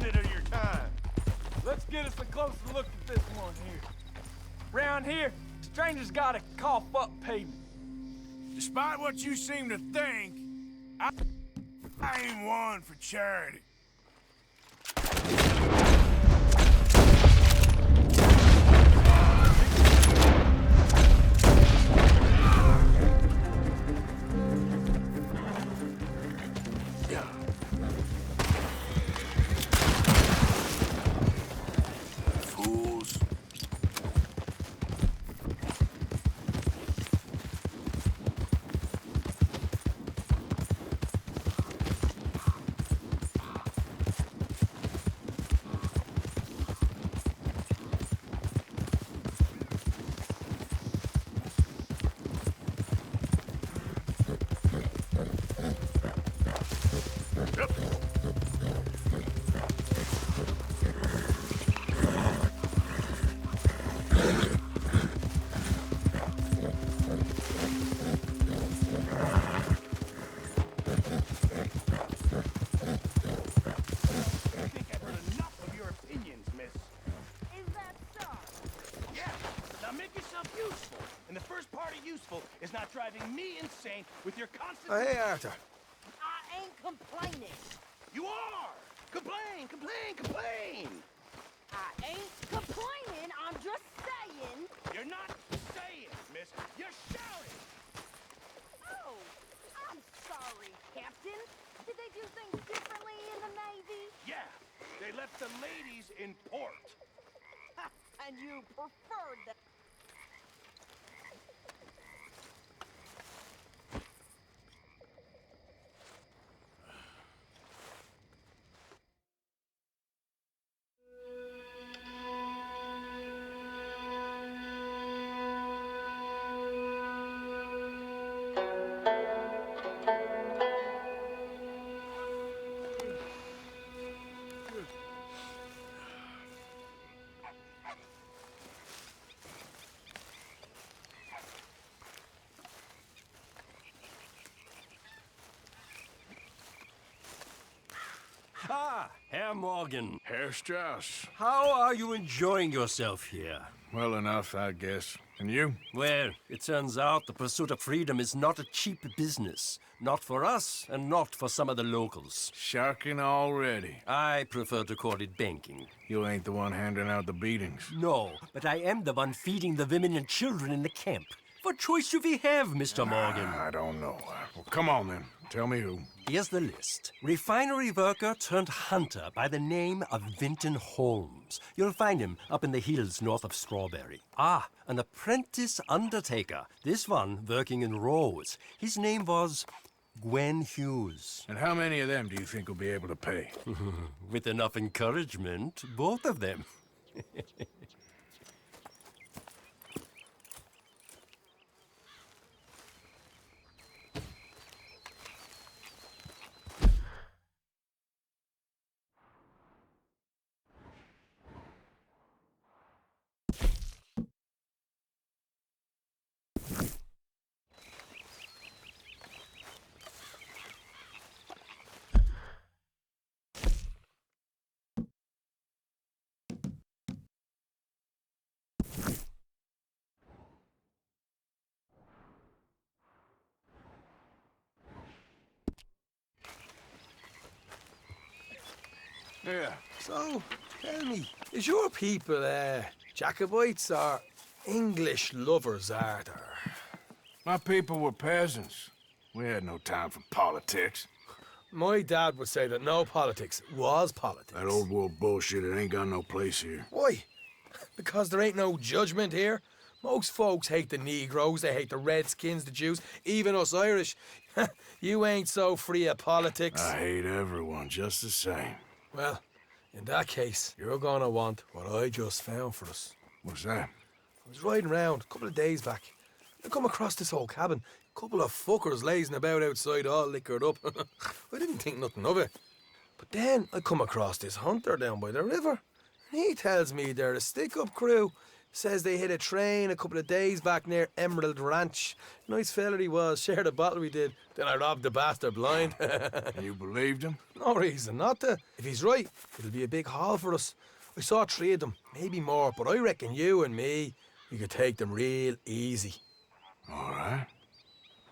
minute of your time. Let's get us a closer look at this one here. Round here, strangers gotta cough up payment. Despite what you seem to think, I ain't one for charity. Is not driving me insane with your constant... Oh, hey, Arthur. I ain't complaining. You are! Complain, complain, complain! I ain't complaining, I'm just saying. You're not saying, miss. You're shouting! Oh, I'm sorry, Captain. Did they do things differently in the Navy? Yeah, they left the ladies in port. And you preferred that. Ah, Herr Morgan. Herr Strauss. How are you enjoying yourself here? Well enough, I guess. And you? Well, it turns out the pursuit of freedom is not a cheap business. Not for us, and not for some of the locals. Sharking already. I prefer to call it banking. You ain't the one handing out the beatings. No, but I am the one feeding the women and children in the camp. What choice do we have, Mr. Morgan? I don't know. Well, come on then. Tell me who. Here's the list. Refinery worker turned hunter by the name of Vinton Holmes. You'll find him up in the hills north of Strawberry. Ah, an apprentice undertaker. This one working in roads. His name was Gwen Hughes. And how many of them do you think will be able to pay? With enough encouragement, both of them. Yeah. So, tell me, is your people, Jacobites or English lovers, Arthur? My people were peasants. We had no time for politics. My dad would say that no politics was politics. That old world bullshit, it ain't got no place here. Why? Because there ain't no judgment here. Most folks hate the Negroes, they hate the Redskins, the Jews, even us Irish. You ain't so free of politics. I hate everyone just the same. Well, in that case, you're gonna want what I just found for us. What's that? I was riding around a couple of days back. I come across this old cabin. A couple of fuckers lazing about outside all liquored up. I didn't think nothing of it. But then I come across this hunter down by the river. And he tells me they're a stick-up crew Says they hit a train a couple of days back near Emerald Ranch. Nice fella he was, shared a bottle we did. Then I robbed the bastard blind. You believed him? No reason not to. If he's right, it'll be a big haul for us. I saw 3 of them, maybe more, but I reckon you and me, we could take them real easy. All right.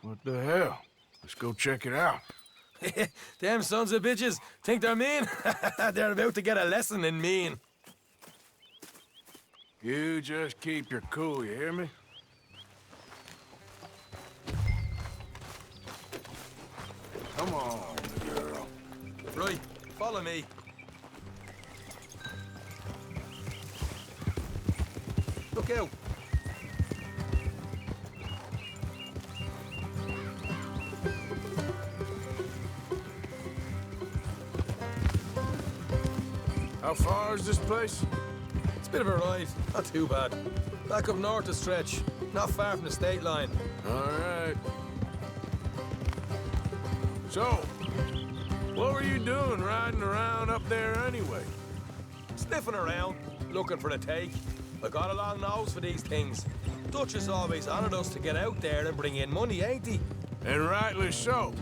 What the hell? Let's go check it out. Them sons of bitches think they're mean. They're about to get a lesson in mean. You just keep your cool, you hear me? Come on, girl. Right, follow me. Look out. How far is this place? It's a bit of a ride, not too bad. Back up north a stretch, not far from the state line. All right. So, what were you doing riding around up there anyway? Sniffing around, looking for a take. I got a long nose for these things. Dutch has always honoured us to get out there and bring in money, ain't he? And rightly so.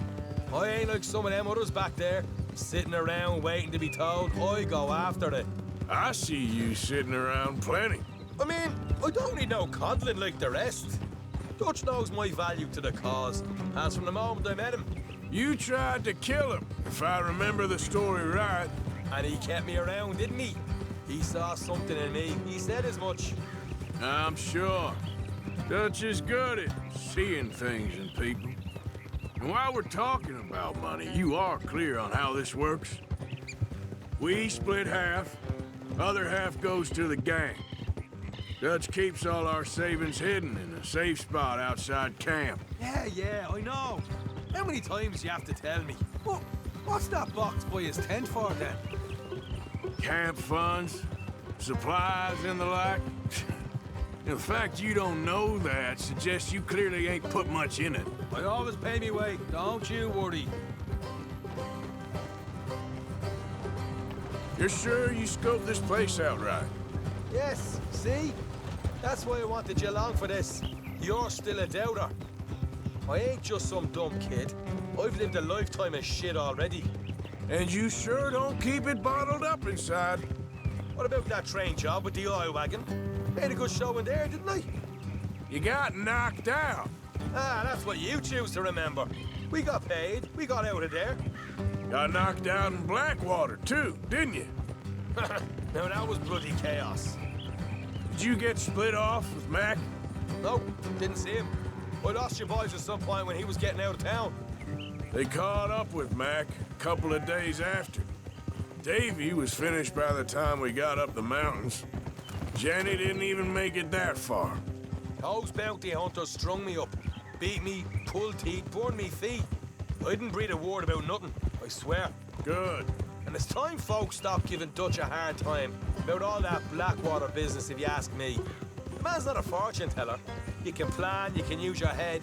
I ain't like some of them others back there, sitting around waiting to be told. I go after it. I see you sitting around plenty. I mean, I don't need no coddling like the rest. Dutch knows my value to the cause, as from the moment I met him. You tried to kill him, if I remember the story right. And he kept me around, didn't he? He saw something in me. He said as much. I'm sure. Dutch is good at seeing things in people. And while we're talking about money, you are clear on how this works? We split half, other half goes to the gang. Dutch keeps all our savings hidden in a safe spot outside camp. Yeah, I know. How many times you have to tell me? What's that box by his tent for then? Camp funds, supplies and the like. The fact you don't know that suggests you clearly ain't put much in it. I always pay me way, don't you worry. You're sure you scoped this place out right? Yes, see? That's why I wanted you along for this. You're still a doubter. I ain't just some dumb kid. I've lived a lifetime of shit already. And you sure don't keep it bottled up inside. What about that train job with the oil wagon? Made a good show in there, didn't I? You got knocked out. Ah, that's what you choose to remember. We got paid. We got out of there. Got knocked out in Blackwater, too, didn't you? Now, that was bloody chaos. Did you get split off with Mac? Nope, didn't see him. I lost your boys at some point when he was getting out of town. They caught up with Mac a couple of days after. Davy was finished by the time we got up the mountains. Jenny didn't even make it that far. Those bounty hunters strung me up. Beat me, pulled teeth, burned me feet. I didn't breathe a word about nothing, I swear. Good. And it's time folks stopped giving Dutch a hard time about all that Blackwater business, if you ask me. The man's not a fortune teller. You can plan, you can use your head.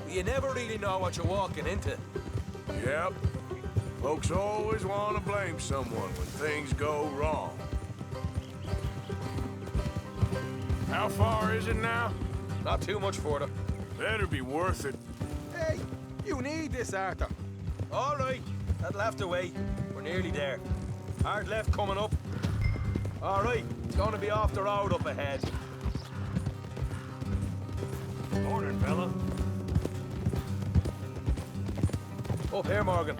But you never really know what you're walking into. Yep. Folks always want to blame someone when things go wrong. How far is it now? Not too much further. Better be worth it. Hey, you need this, Arthur. All right, that'll have to wait. We're nearly there. Hard left coming up. All right, it's going to be off the road up ahead. Morning, fella. Up here, Morgan.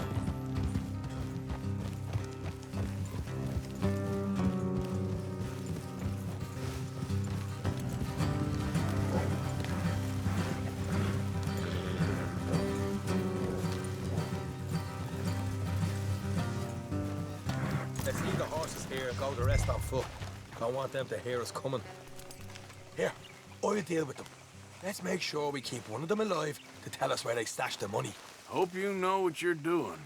Let's leave the horses here and go the rest on foot. Don't want them to hear us coming. Here, I'll deal with them. Let's make sure we keep one of them alive to tell us where they stashed the money. Hope you know what you're doing.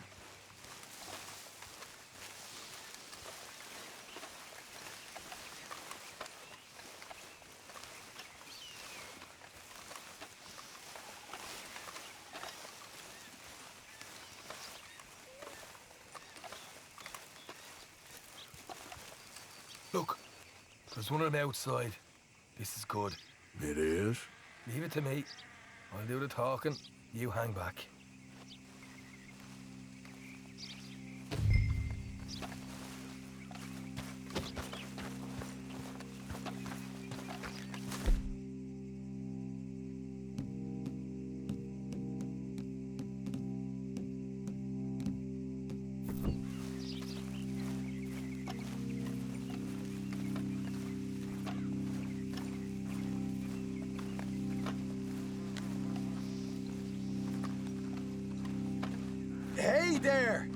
Look, there's one of them outside. This is good. It is? Leave it to me. I'll do the talking. You hang back. Hey there!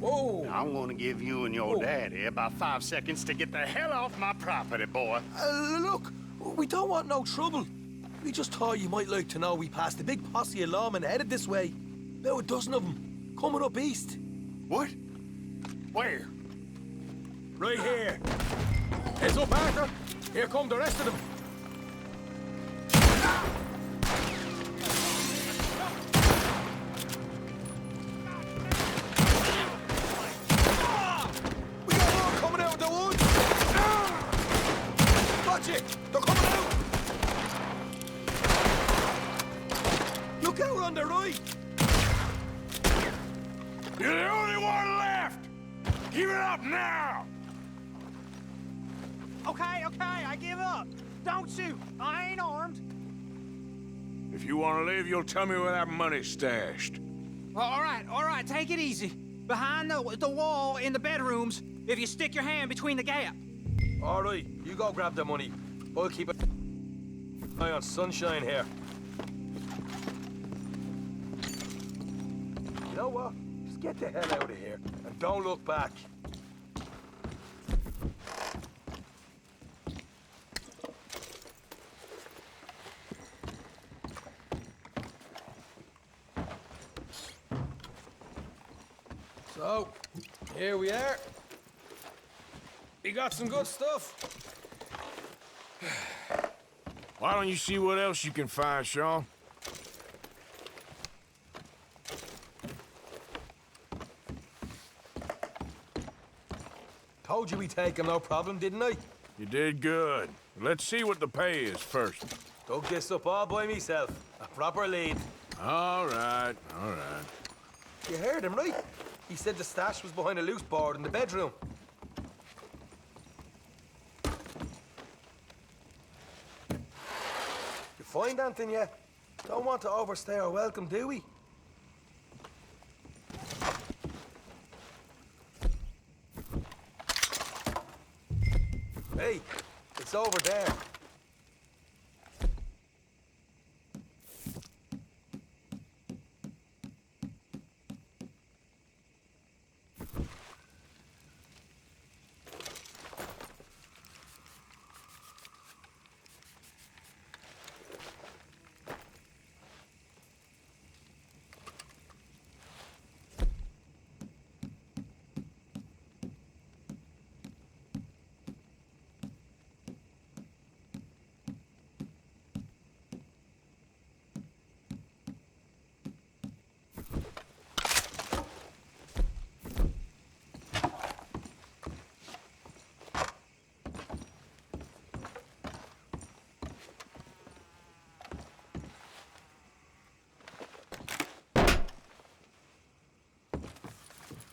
Whoa! I'm gonna give you and your daddy about 5 seconds to get the hell off my property, boy. Look, we don't want no trouble. We just thought you might like to know we passed a big posse of lawmen headed this way. About a dozen of them, coming up east. What? Where? Right here. Heads up, Arthur. Here come the rest of them. We got more coming out of the woods. Watch it. They're coming out. Look out on the right. You're the only one left! Give it up now! Okay, I give up. Don't shoot. I ain't armed. If you want to leave, you'll tell me where that money's stashed. All right, take it easy. Behind the wall in the bedrooms, if you stick your hand between the gap. All right, you go grab the money. I'll keep an eye on Sunshine here. You know what? Just get the hell out of here and don't look back. So, here we are. We got some good stuff. Why don't you see what else you can find, Sean? Told you we'd take him, no problem, didn't I? You did good. Let's see what the pay is first. Dug this up all by myself. A proper lead. All right. You heard him, right? He said the stash was behind a loose board in the bedroom. You find anything yet? Don't want to overstay our welcome, do we? Hey, it's over there.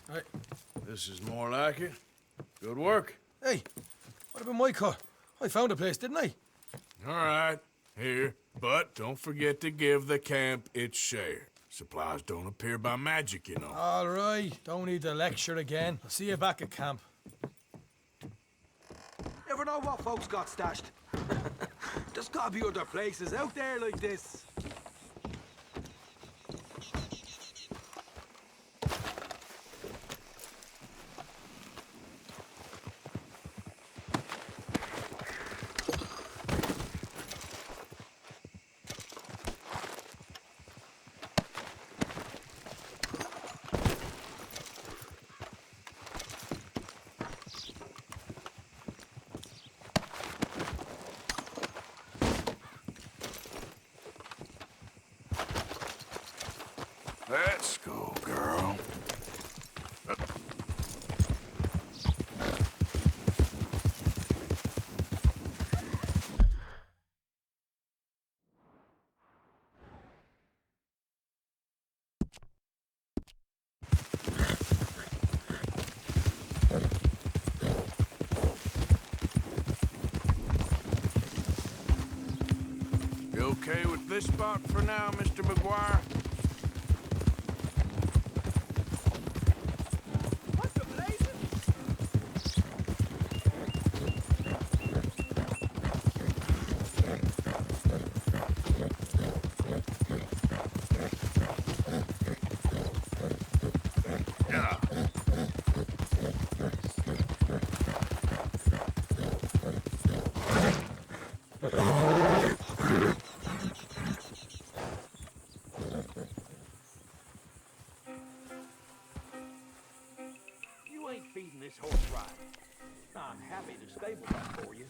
Right. This is more like it. Good work. Hey, what about my car? I found a place, didn't I? All right. Here. But don't forget to give the camp its share. Supplies don't appear by magic, you know. All right, don't need to lecture again. I'll see you back at camp. Never know what folks got stashed. There's gotta be other places out there like this. Let's go, girl. this spot for now, Mr. McGuire? What the blazes? You ain't feeding this horse right. I'm happy to stable that for you.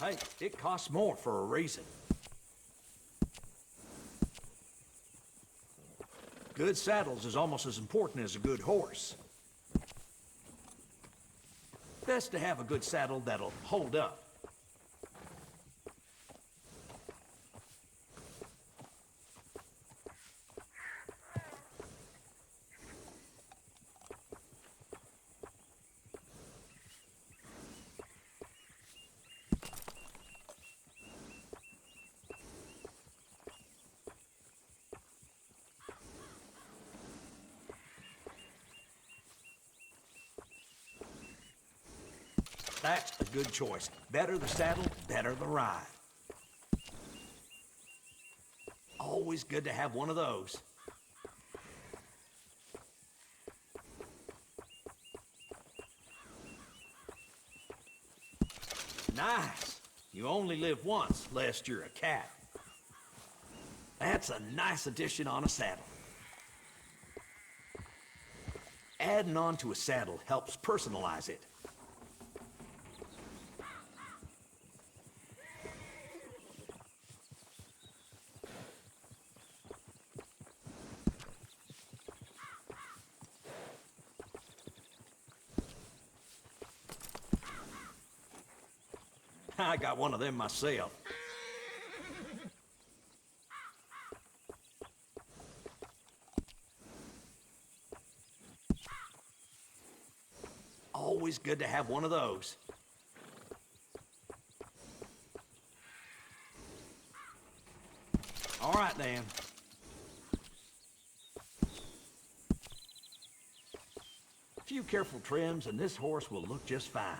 Hey, it costs more for a reason. Good saddles is almost as important as a good horse. Best to have a good saddle that'll hold up. That's a good choice. Better the saddle, better the ride. Always good to have one of those. Nice. You only live once, lest you're a cat. That's a nice addition on a saddle. Adding on to a saddle helps personalize it. I got one of them myself. Always good to have one of those. All right, Dan. A few careful trims and this horse will look just fine.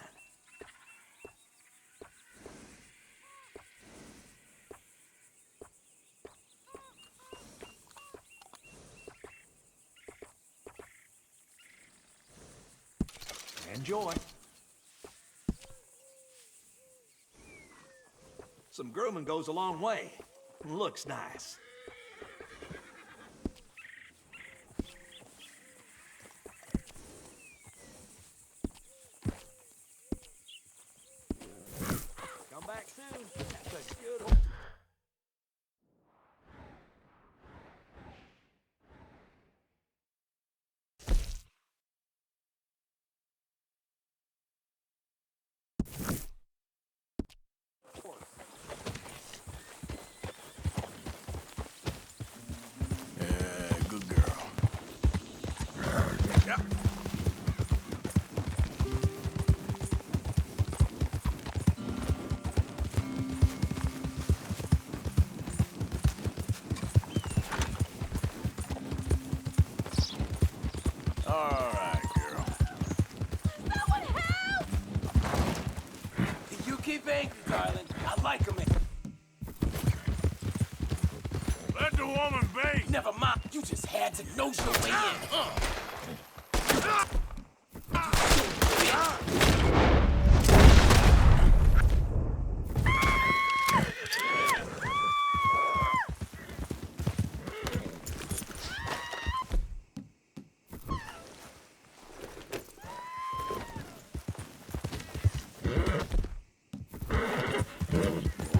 Enjoy. Some grooming goes a long way. Looks nice. Come back soon. That's a good horse. Good girl. Yeah. All right, girl. Someone help! You keep angry, darling. I like him. Let the woman be. Never mind. You just had to nose your way in.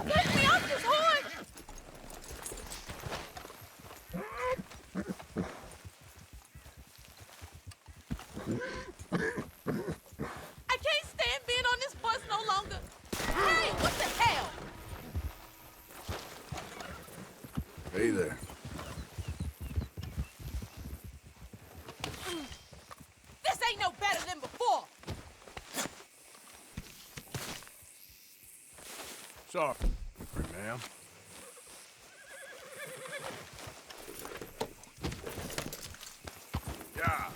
Get me off this horse! Sorry, ma'am. Yeah.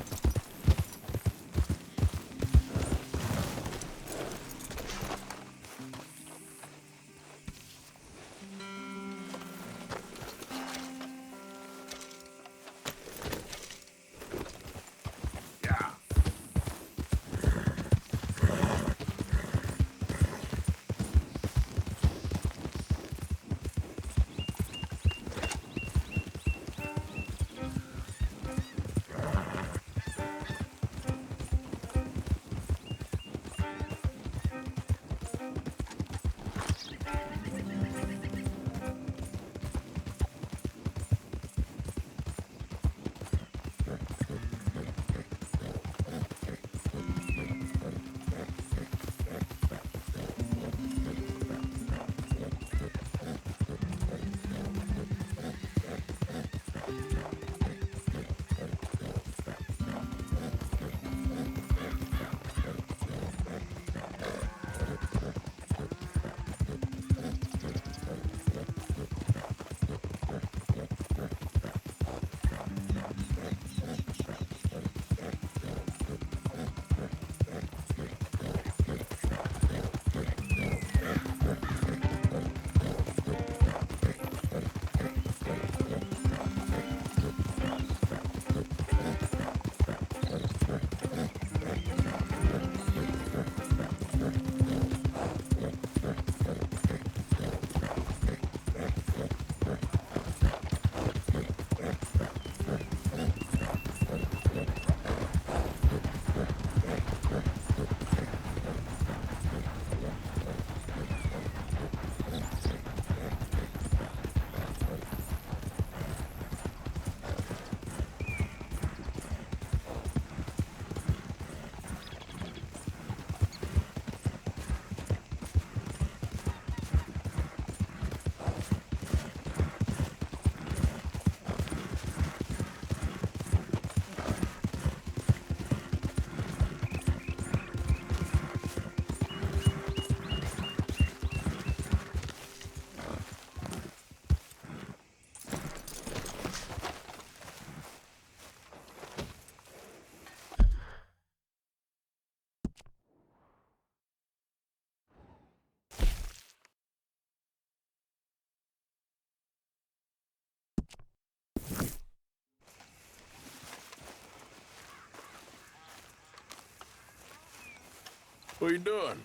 What are you doing?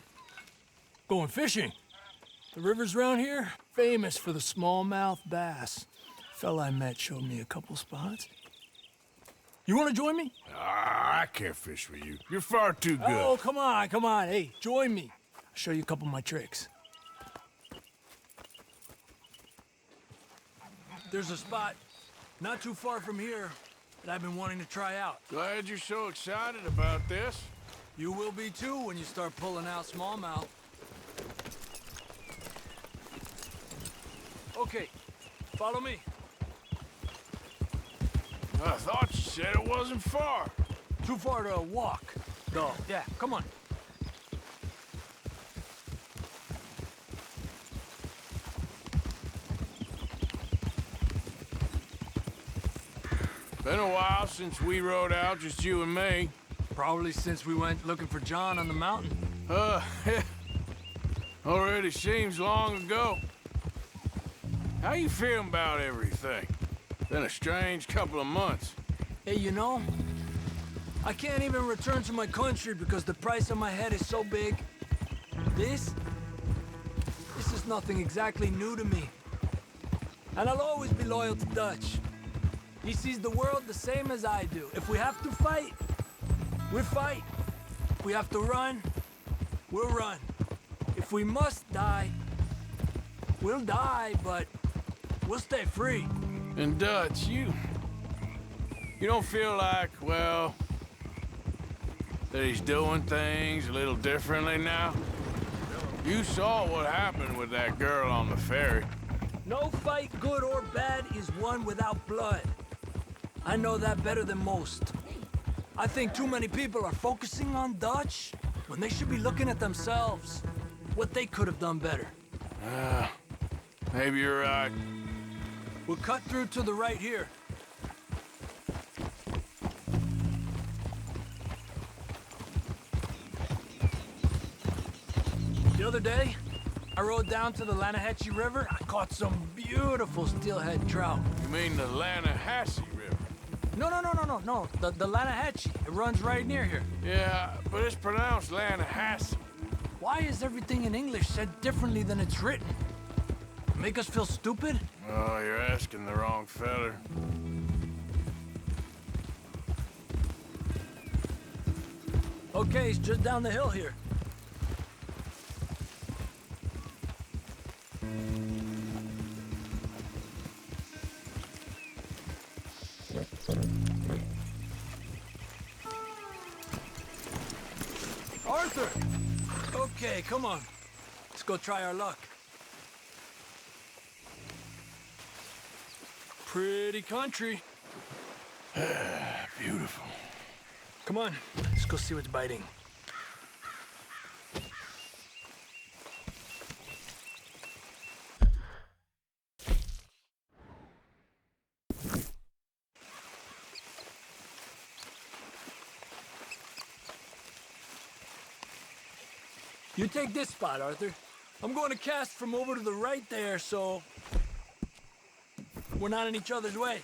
Going fishing. The rivers around here, famous for the smallmouth bass. Fella I met showed me a couple spots. You want to join me? I can't fish with you. You're far too good. Oh, come on, come on. Hey, join me. I'll show you a couple of my tricks. There's a spot not too far from here that I've been wanting to try out. Glad you're so excited about this. You will be too when you start pulling out smallmouth. Okay, follow me. I thought you said it wasn't far. Too far to walk, though. Yeah, come on. Been a while since we rode out, just you and me. Probably since we went looking for John on the mountain. Already seems long ago. How you feeling about everything? Been a strange couple of months. Hey, you know, I can't even return to my country because the price on my head is so big. This is nothing exactly new to me. And I'll always be loyal to Dutch. He sees the world the same as I do. If we have to fight, we'll fight. If we have to run, we'll run. If we must die, we'll die, but we'll stay free. And Dutch, you don't feel like, well, that he's doing things a little differently now? You saw what happened with that girl on the ferry. No fight, good or bad, is won without blood. I know that better than most. I think too many people are focusing on Dutch when they should be looking at themselves, what they could have done better. Maybe you're right. We'll cut through to the right here. The other day, I rode down to the Lanahatchee River. I caught some beautiful steelhead trout. You mean the Lanahatchee River? No. The Lanahatchee. It runs right near here. Yeah, but it's pronounced Lanahatchee. Why is everything in English said differently than it's written? Make us feel stupid? Oh, you're asking the wrong feller. Okay, it's just down the hill here. Arthur! Okay, come on. Let's go try our luck. Pretty country. Beautiful. Come on, let's go see what's biting. You take this spot, Arthur. I'm going to cast from over to the right there, so we're not in each other's way.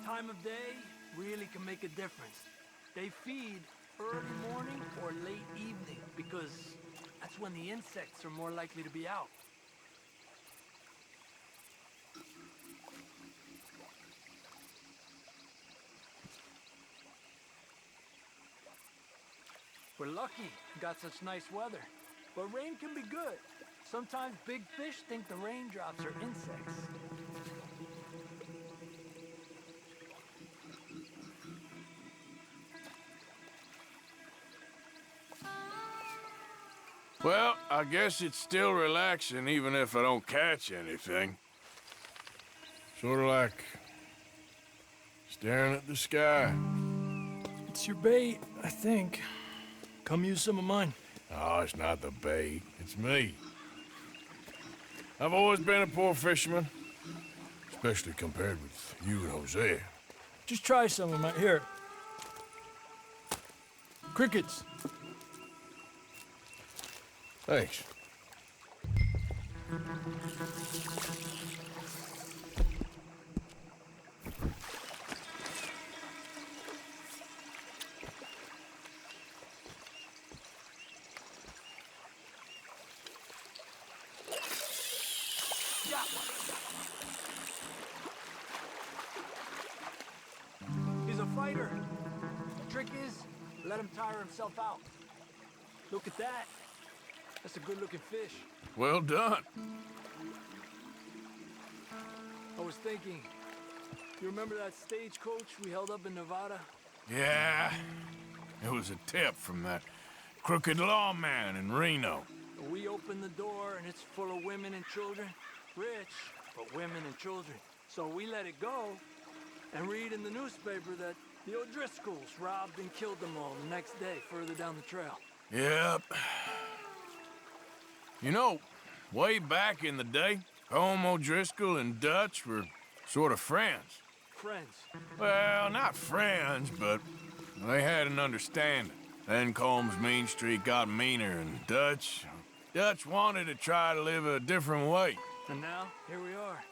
Time of day really can make a difference. They feed early morning or late evening because that's when the insects are more likely to be out. We're lucky we got such nice weather, but rain can be good. Sometimes big fish think the raindrops are insects. Well, I guess it's still relaxing even if I don't catch anything. Sort of like staring at the sky. It's your bait, I think. Come use some of mine. Oh, it's not the bait. It's me. I've always been a poor fisherman, especially compared with you and Jose. Just try some of mine. Here. Crickets. Thanks. He's a fighter. The trick is, let him tire himself out. Look at that. That's a good-looking fish. Well done. I was thinking, you remember that stagecoach we held up in Nevada? Yeah, it was a tip from that crooked lawman in Reno. We opened the door and it's full of women and children. Rich, but women and children. So we let it go and read in the newspaper that the O'Driscolls robbed and killed them all the next day further down the trail. Yep. You know, way back in the day, Home O'Driscoll and Dutch were sort of friends. Friends? Well, not friends, but they had an understanding. Then Combs Mean Street got meaner, and Dutch wanted to try to live a different way. And now, here we are.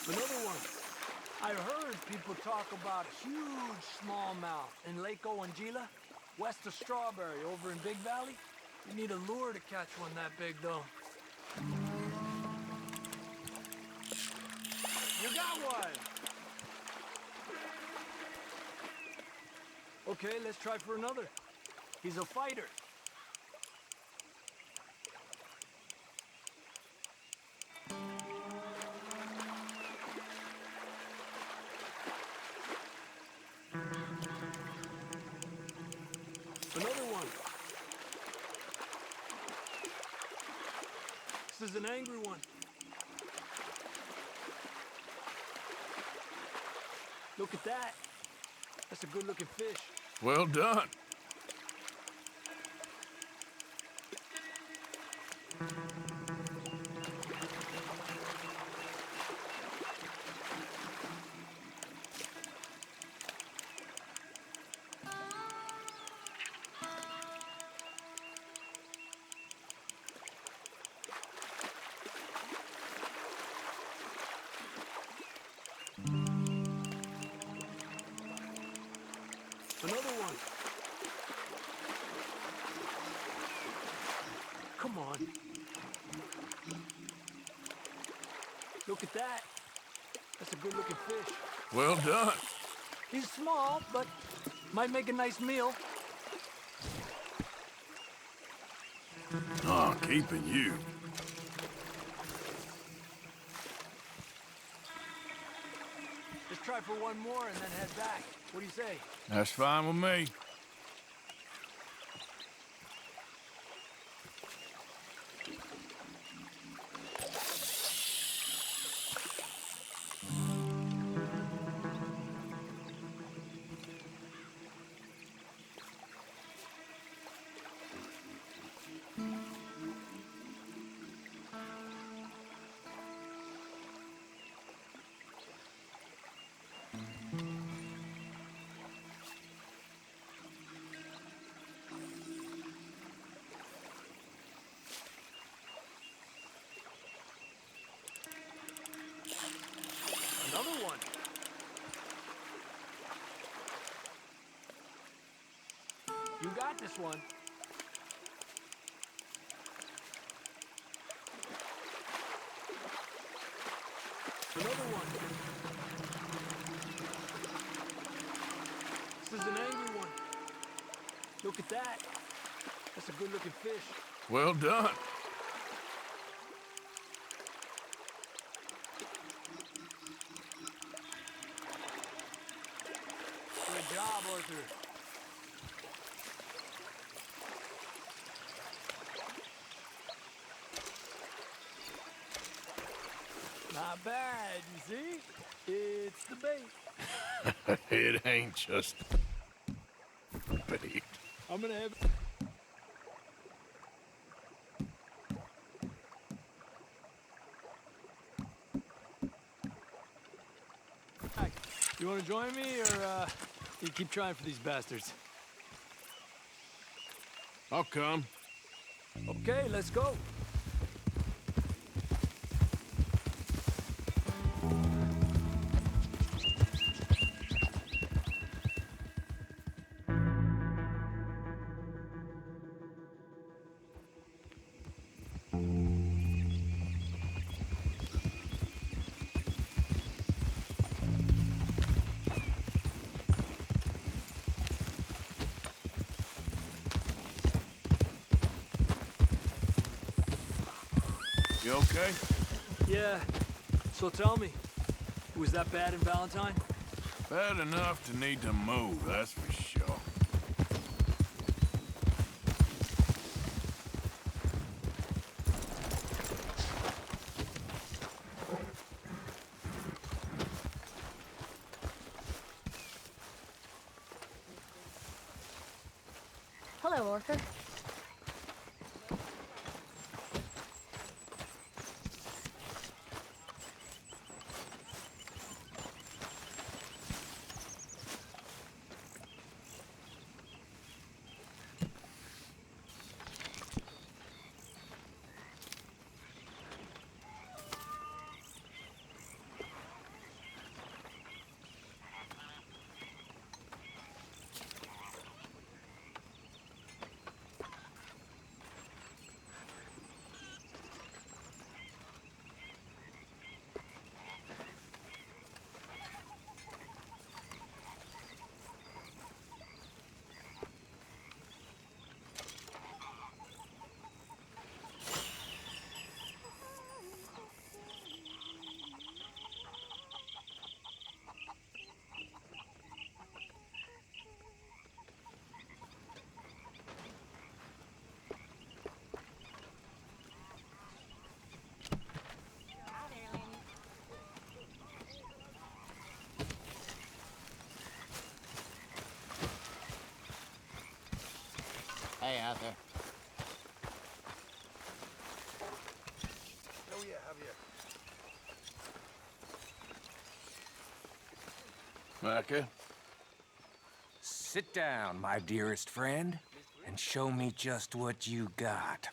Another one. I heard people talk about a huge smallmouth in Lake Owanjila. West of Strawberry, over in Big Valley. You need a lure to catch one that big, though. You got one! Okay, let's try for another. He's a fighter. Another one. This is an angry one. Look at that. That's a good-looking fish. Well done. Another one. Come on. Look at that. That's a good-looking fish. Well done. He's small, but might make a nice meal. Oh, keeping you. Let's try for one more and then head back. What do you say? That's fine with me. Another one. You got this one. Another one. This is an angry one. Look at that. That's a good-looking fish. Well done. Good job, Arthur. Not bad, you see? It's the bait. It ain't just bait. I'm gonna have... You wanna join me, or, you keep trying for these bastards? I'll come. Okay, let's go. You okay? Yeah. So tell me, was that bad in Valentine? Bad enough to need to move, that's for sure. Hello, Arthur. Hey, Arthur. Oh, yeah, Javier. Micah? Sit down, my dearest friend, and show me just what you got.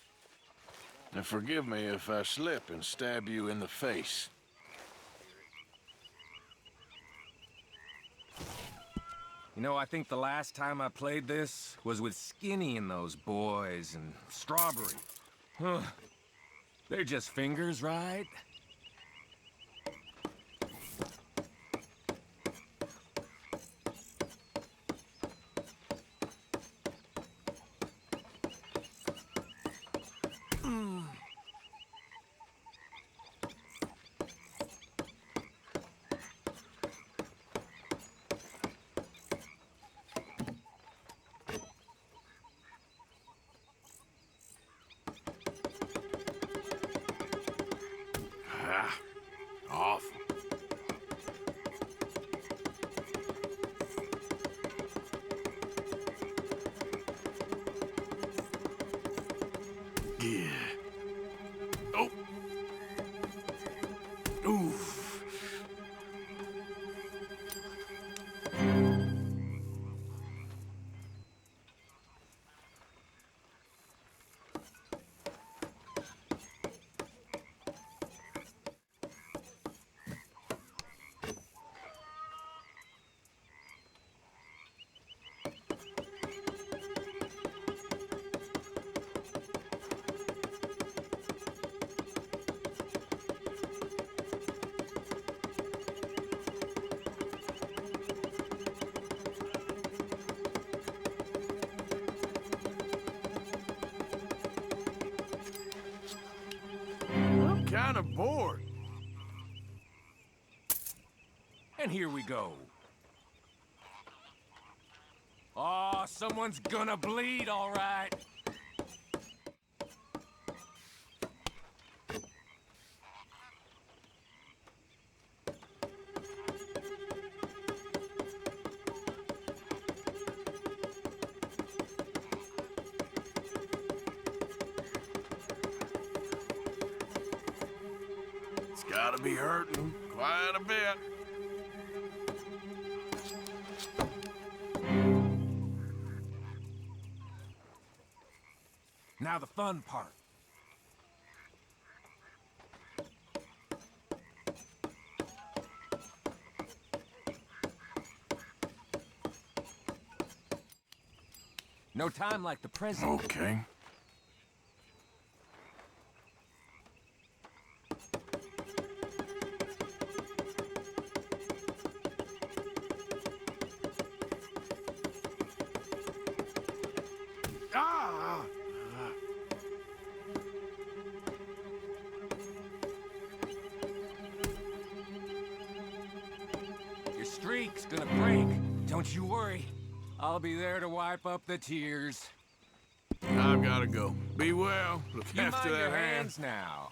Now forgive me if I slip and stab you in the face. You know, I think the last time I played this was with Skinny and those boys and Strawberry. Huh. They're just fingers, right? Awful. Yeah. Oh. Oof. Kind of bored. And here we go. Oh, someone's gonna bleed, all right. Gotta be hurting quite a bit. Now the fun part. No time like the present. Okay. Streak's gonna break. Don't you worry. I'll be there to wipe up the tears. I've gotta go. Be well. Look You after mind that your hand. hands now.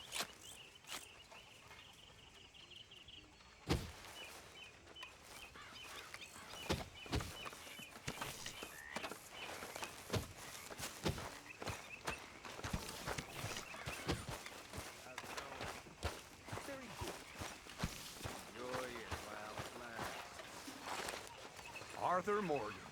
Arthur Morgan.